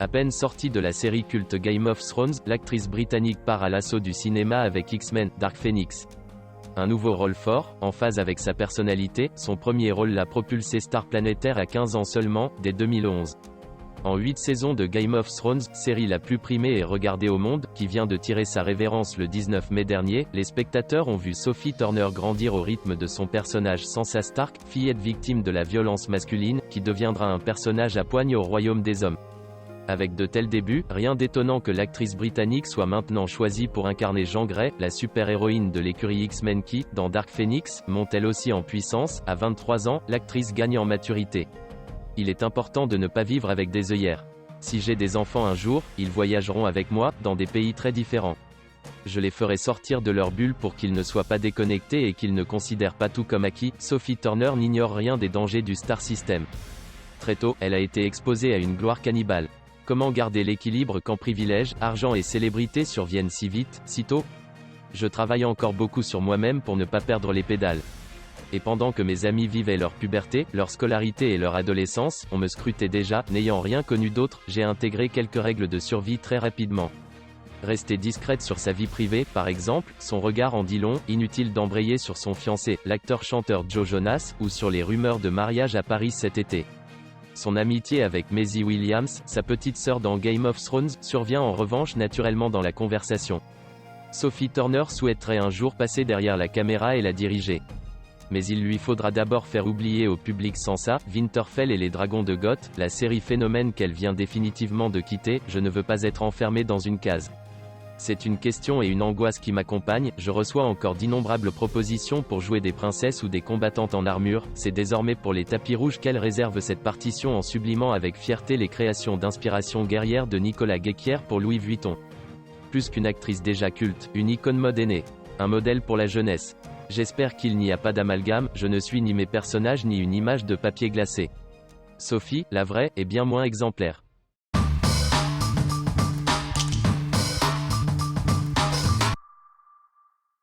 À peine sortie de la série culte Game of Thrones, l'actrice britannique part à l'assaut du cinéma avec X-Men, Dark Phoenix. Un nouveau rôle fort, en phase avec sa personnalité, son premier rôle l'a propulsée star planétaire à 15 ans seulement, dès 2011. En 8 saisons de Game of Thrones, série la plus primée et regardée au monde, qui vient de tirer sa révérence le 19 mai dernier, les spectateurs ont vu Sophie Turner grandir au rythme de son personnage Sansa Stark, fillette victime de la violence masculine, qui deviendra un personnage à poigne au royaume des hommes. Avec de tels débuts, rien d'étonnant que l'actrice britannique soit maintenant choisie pour incarner Jean Grey, la super-héroïne de l'écurie X-Men qui, dans Dark Phoenix, monte elle aussi en puissance. À 23 ans, l'actrice gagne en maturité. Il est important de ne pas vivre avec des œillères. Si j'ai des enfants un jour, ils voyageront avec moi, dans des pays très différents. Je les ferai sortir de leur bulle pour qu'ils ne soient pas déconnectés et qu'ils ne considèrent pas tout comme acquis. Sophie Turner n'ignore rien des dangers du Star System. Très tôt, elle a été exposée à une gloire cannibale. Comment garder l'équilibre quand privilèges, argent et célébrité surviennent si vite, si tôt? Je travaille encore beaucoup sur moi-même pour ne pas perdre les pédales. Et pendant que mes amis vivaient leur puberté, leur scolarité et leur adolescence, on me scrutait déjà. N'ayant rien connu d'autre, j'ai intégré quelques règles de survie très rapidement. Rester discrète sur sa vie privée, par exemple, son regard en dit long, inutile d'embrayer sur son fiancé, l'acteur-chanteur Joe Jonas, ou sur les rumeurs de mariage à Paris cet été. Son amitié avec Maisie Williams, sa petite sœur dans Game of Thrones, survient en revanche naturellement dans la conversation. Sophie Turner souhaiterait un jour passer derrière la caméra et la diriger. Mais il lui faudra d'abord faire oublier au public Sansa, Winterfell et les Dragons de Goth, la série phénomène qu'elle vient définitivement de quitter. Je ne veux pas être enfermée dans une case. C'est une question et une angoisse qui m'accompagnent. Je reçois encore d'innombrables propositions pour jouer des princesses ou des combattantes en armure. C'est désormais pour les tapis rouges qu'elle réserve cette partition en sublimant avec fierté les créations d'inspiration guerrière de Nicolas Guesquier pour Louis Vuitton. Plus qu'une actrice déjà culte, une icône mode est née. Un modèle pour la jeunesse. J'espère qu'il n'y a pas d'amalgame, je ne suis ni mes personnages ni une image de papier glacé. Sophie, la vraie, est bien moins exemplaire.